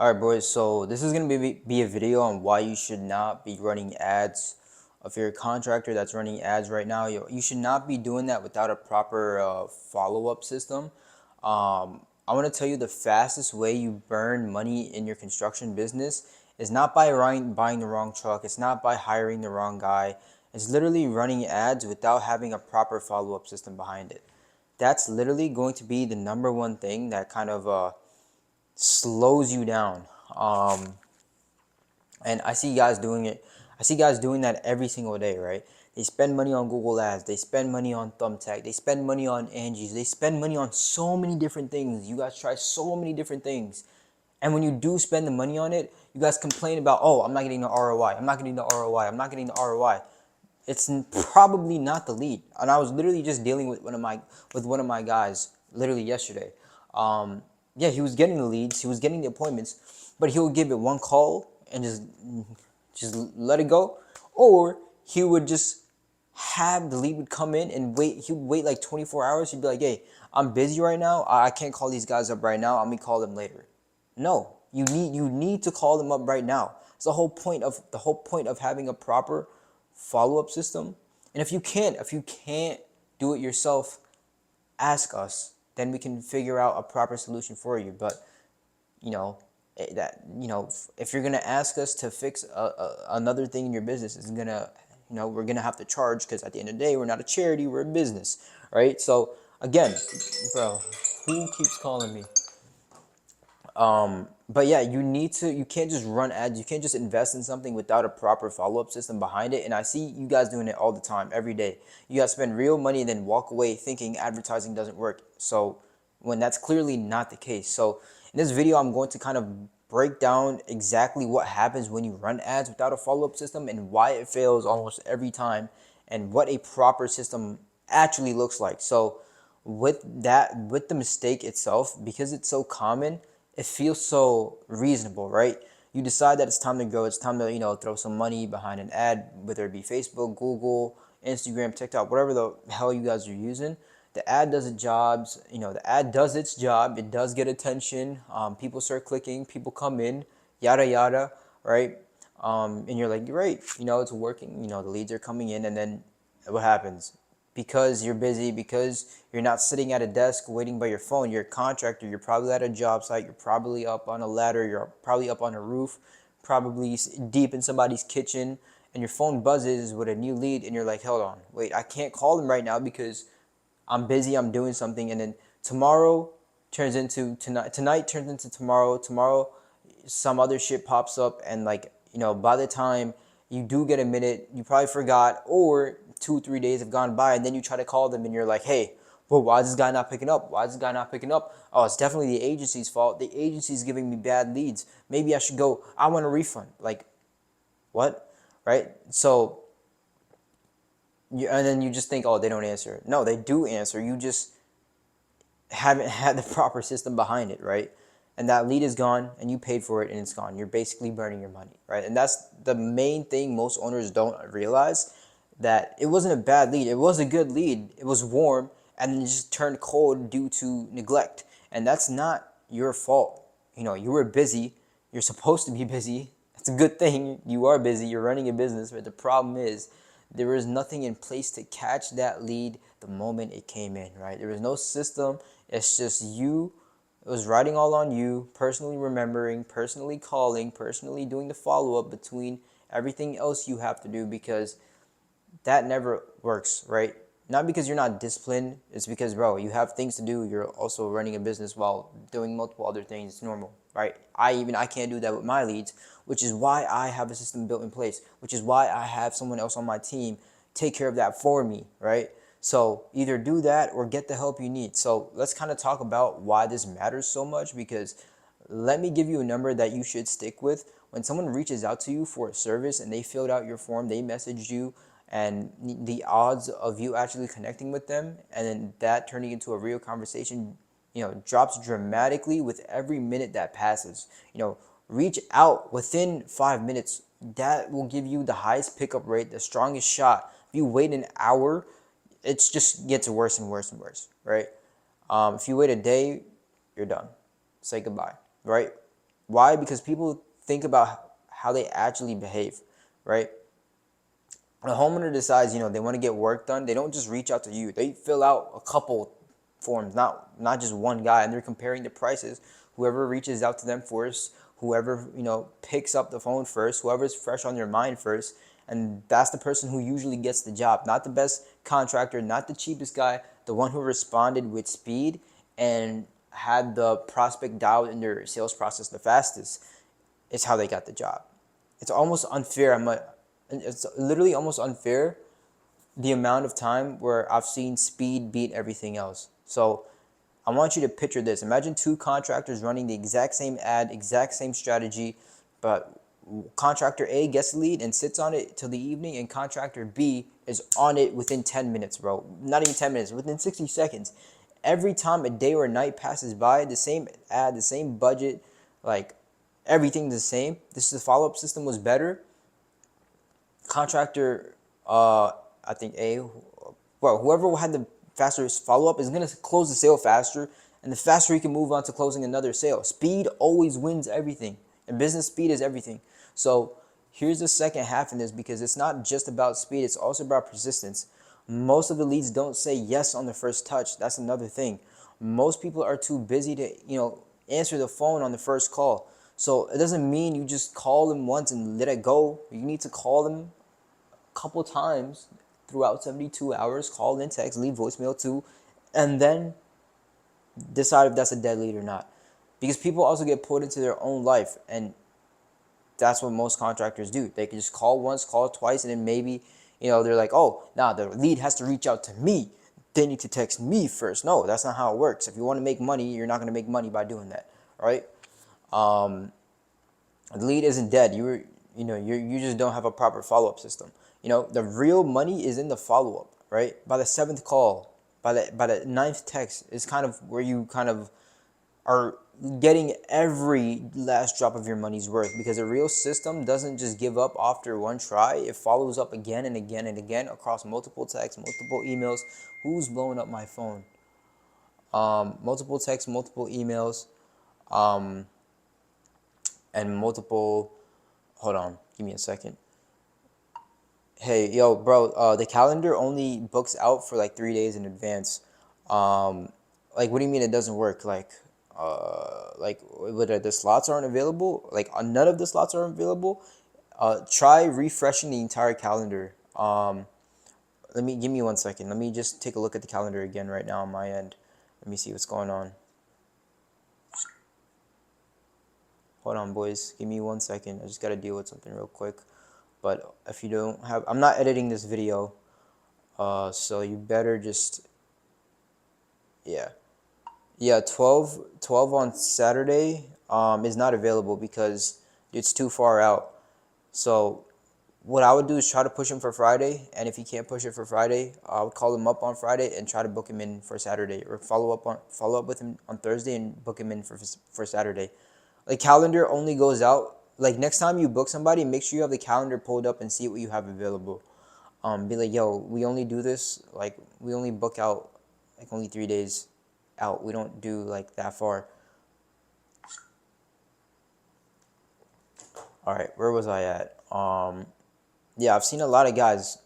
All right, boys. So this is gonna be a video on why you should not be running ads. If you're a contractor that's running ads right now, you should not be doing that without a proper follow-up system. I want to tell you the fastest way you burn money in your construction business is not by buying the wrong truck. It's not by hiring the wrong guy. It's literally running ads without having a proper follow-up system behind it. That's literally going to be the number one thing that kind of slows you down. And I see guys doing it. I see guys doing that every single day, right? They spend money on Google Ads. They spend money on Thumbtack. They spend money on Angie's. They spend money on so many different things. You guys try so many different things. And when you do spend the money on it, you guys complain about, oh, I'm not getting the ROI. I'm not getting the ROI. I'm not getting the ROI. It's probably not the lead. And I was literally just dealing with one of my guys literally yesterday. Yeah, he was getting the leads, he was getting the appointments, but he would give it one call and just let it go, or he would just have the lead would come in and wait. He would wait like 24 hours. He'd be like, "Hey, I'm busy right now. I can't call these guys up right now. I'm gonna call them later." No, you need to call them up right now. It's the whole point of having a proper follow-up system. And if you can't do it yourself, ask us. Then we can figure out a proper solution for you. But you know if you're gonna ask us to fix another thing in your business, it's gonna we're gonna have to charge, because at the end of the day, we're not a charity, we're a business, right? So again, bro, who keeps calling me? But yeah, you can't just run ads. You can't just invest in something without a proper follow-up system behind it. And I see you guys doing it all the time, every day. You guys spend real money and then walk away thinking advertising doesn't work. So when that's clearly not the case. So in this video, I'm going to kind of break down exactly what happens when you run ads without a follow-up system and why it fails almost every time, and what a proper system actually looks like. So with the mistake itself, because it's so common, it feels so reasonable, right? You decide that it's time to go. It's time to throw some money behind an ad, whether it be Facebook, Google, Instagram, TikTok, whatever the hell you guys are using. The ad does its jobs. The ad does its job. It does get attention. People start clicking. People come in. Yada yada, right? And you're like, great, it's working. The leads are coming in, and then what happens? Because you're busy, because you're not sitting at a desk waiting by your phone. You're a contractor. You're probably at a job site. You're probably up on a ladder. You're probably up on a roof, probably deep in somebody's kitchen, and your phone buzzes with a new lead, and you're like, hold on, wait, I can't call them right now because I'm busy, I'm doing something. And then tomorrow turns into tonight turns into tomorrow. Tomorrow some other shit pops up, and by the time you do get a minute, you probably forgot, or 2 3 days have gone by, and then you try to call them and you're like, hey, well, why is this guy not picking up? Why is this guy not picking up? Oh, it's definitely the agency's fault. The agency's giving me bad leads. Maybe I should go. I want a refund. Like, what? Right? So and then you just think, oh, they don't answer. No, they do answer. You just haven't had the proper system behind it, right? And that lead is gone, and you paid for it, and it's gone. You're basically burning your money, right? And that's the main thing most owners don't realize, that it wasn't a bad lead. It was a good lead. It was warm, and then it just turned cold due to neglect. And that's not your fault. You were busy. You're supposed to be busy. It's a good thing you are busy. You're running a business, but the problem is there was nothing in place to catch that lead the moment it came in, right? There was no system. It's just you. It was riding all on you, personally remembering, personally calling, personally doing the follow-up between everything else you have to do, because that never works, right? Not because you're not disciplined. It's because, bro, you have things to do. You're also running a business while doing multiple other things. It's normal, right? I can't do that with my leads, which is why I have a system built in place, which is why I have someone else on my team take care of that for me, right? So either do that or get the help you need. So let's kind of talk about why this matters so much, because let me give you a number that you should stick with. When someone reaches out to you for a service and they filled out your form, they messaged you, and the odds of you actually connecting with them and then that turning into a real conversation, drops dramatically with every minute that passes. Reach out within 5 minutes. That will give you the highest pickup rate, the strongest shot. If you wait an hour, it just gets worse and worse and worse, right? If you wait a day, you're done. Say goodbye, right? Why? Because people think about how they actually behave, right? When a homeowner decides, they want to get work done, they don't just reach out to you. They fill out a couple forms, not just one guy, and they're comparing the prices. Whoever reaches out to them first, whoever picks up the phone first, whoever's fresh on your mind first, and that's the person who usually gets the job. Not the best contractor, not the cheapest guy, the one who responded with speed and had the prospect dialed in their sales process the fastest. Is how they got the job. It's almost unfair. It's literally almost unfair the amount of time where I've seen speed beat everything else. So I want you to picture this. Imagine two contractors running the exact same ad, exact same strategy, but contractor A gets the lead and sits on it till the evening, and contractor B is on it within 10 minutes, bro. Not even 10 minutes, within 60 seconds. Every time a day or a night passes by, the same ad, the same budget, like everything's the same. The follow-up system was better. Contractor, I think whoever had the faster follow-up is going to close the sale faster, and the faster you can move on to closing another sale. Speed always wins everything, and business speed is everything. So here's the second half in this, because it's not just about speed, it's also about persistence. Most of the leads don't say yes on the first touch. That's another thing. Most people are too busy to, answer the phone on the first call. So it doesn't mean you just call them once and let it go. You need to call them a couple times throughout 72 hours, call and text, leave voicemail too, and then decide if that's a dead lead or not. Because people also get pulled into their own life, and that's what most contractors do. They can just call once, call twice, and then maybe, they're like, oh, nah, the lead has to reach out to me. They need to text me first. No, that's not how it works. If you want to make money, you're not going to make money by doing that, right? The lead isn't dead. You just don't have a proper follow-up system. The real money is in the follow-up, right? By the seventh call, by the ninth text is kind of where you kind of are getting every last drop of your money's worth, because a real system doesn't just give up after one try. It follows up again and again and again across multiple texts, multiple emails. Who's blowing up my phone? Multiple texts, multiple emails, and multiple. Hold on, give me a second. Hey, yo, bro, the calendar only books out for like 3 days in advance. Like, what do you mean it doesn't work? Like, the slots aren't available? Like, none of the slots are available? Try refreshing the entire calendar. Give me 1 second. Let me just take a look at the calendar again right now on my end. Let me see what's going on. Hold on, boys. Give me 1 second. I just gotta deal with something real quick. But if you don't have, I'm not editing this video, so you better just, yeah. Yeah, 12 on Saturday is not available because it's too far out. So what I would do is try to push him for Friday, and if he can't push it for Friday, I would call him up on Friday and try to book him in for Saturday, or follow up with him on Thursday and book him in for Saturday. Like, calendar only goes out, like, next time you book somebody, make sure you have the calendar pulled up and see what you have available. Be like, yo, we only do this, like, we only book out like only 3 days out. We don't do like that far. All right, where was I at? Yeah, I've seen a lot of guys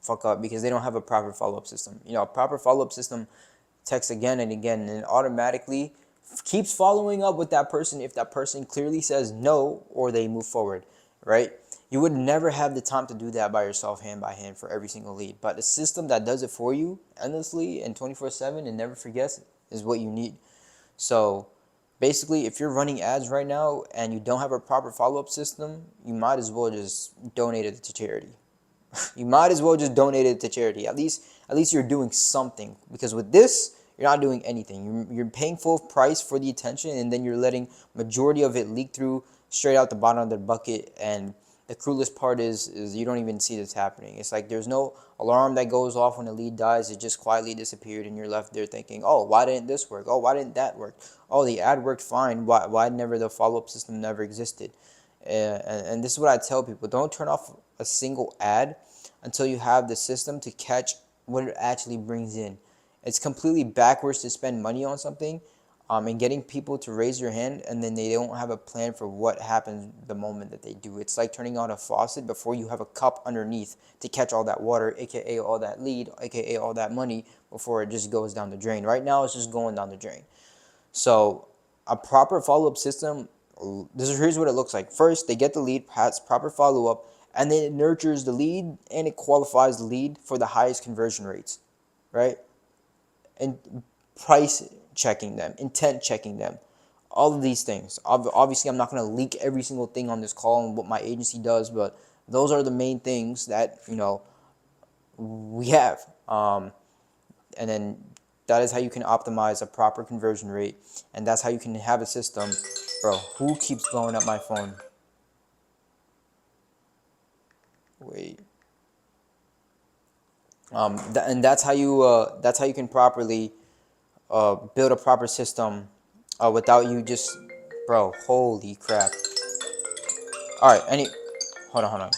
fuck up because they don't have a proper follow-up system. A proper follow-up system texts again and again, and it automatically keeps following up with that person if that person clearly says no or they move forward, right? You would never have the time to do that by yourself, hand by hand, for every single lead. But a system that does it for you endlessly and 24/7 and never forgets is what you need. So basically, if you're running ads right now and you don't have a proper follow-up system, you might as well just donate it to charity. You might as well just donate it to charity. At least you're doing something, because with this, you're not doing anything. You're paying full price for the attention, and then you're letting majority of it leak through straight out the bottom of the bucket. And the cruelest part is you don't even see this happening. It's like there's no alarm that goes off when a lead dies. It just quietly disappeared, and you're left there thinking, oh, why didn't this work? Oh, why didn't that work? Oh, the ad worked fine. Why never the follow-up system never existed? And this is what I tell people: don't turn off a single ad until you have the system to catch what it actually brings in. It's completely backwards to spend money on something and getting people to raise your hand, and then they don't have a plan for what happens the moment that they do. It's like turning on a faucet before you have a cup underneath to catch all that water, aka all that lead, aka all that money, before it just goes down the drain. Right now it's just going down the drain. So a proper follow-up system, here's what it looks like. First, they get the lead, has proper follow-up, and then it nurtures the lead and it qualifies the lead for the highest conversion rates, right? And price checking them, intent checking them, all of these things. Obviously, I'm not going to leak every single thing on this call and what my agency does, but those are the main things that, we have. And then that is how you can optimize a proper conversion rate, and that's how you can have a system. Bro, who keeps blowing up my phone? Wait. And that's how you can properly build a proper system without you just, bro, holy crap. All right, hold on.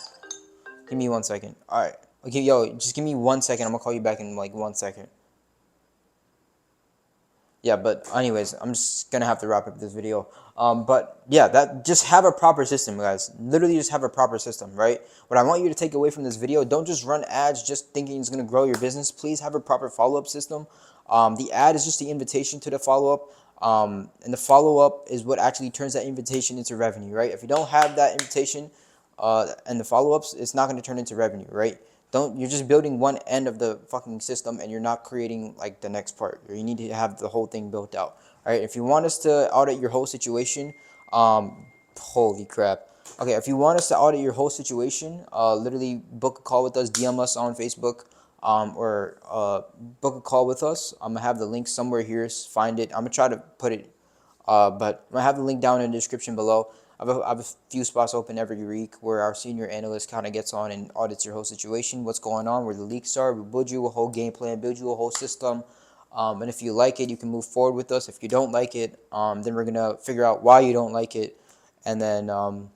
Give me 1 second. All right. Okay, yo, just give me 1 second. I'm gonna call you back in like 1 second. Yeah, but anyways, I'm just gonna have to wrap up this video. But yeah, that just have a proper system, guys. Literally, just have a proper system, right? What I want you to take away from this video: don't just run ads just thinking it's gonna grow your business. Please have a proper follow-up system. The ad is just the invitation to the follow-up, and the follow-up is what actually turns that invitation into revenue, right? If you don't have that invitation, and the follow-ups, it's not gonna turn into revenue, right? You're just building one end of the fucking system and you're not creating like the next part. You need to have the whole thing built out. All right. If you want us to audit your whole situation, holy crap. Okay. If you want us to audit your whole situation, literally book a call with us, DM us on Facebook, or book a call with us. I'm gonna have the link somewhere here. Find it. I'm gonna try to put it but I have the link down in the description below. I have a few spots open every week where our senior analyst kind of gets on and audits your whole situation, what's going on, where the leaks are. We build you a whole game plan, build you a whole system. And if you like it, you can move forward with us. If you don't like it, then we're going to figure out why you don't like it. And then we'll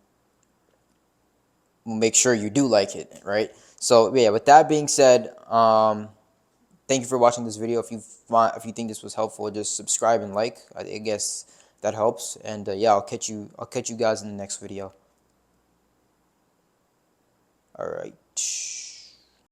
make sure you do like it, right? So, yeah, with that being said, thank you for watching this video. If you think this was helpful, just subscribe and like. I guess that helps. And yeah, I'll catch you guys in the next video. All right.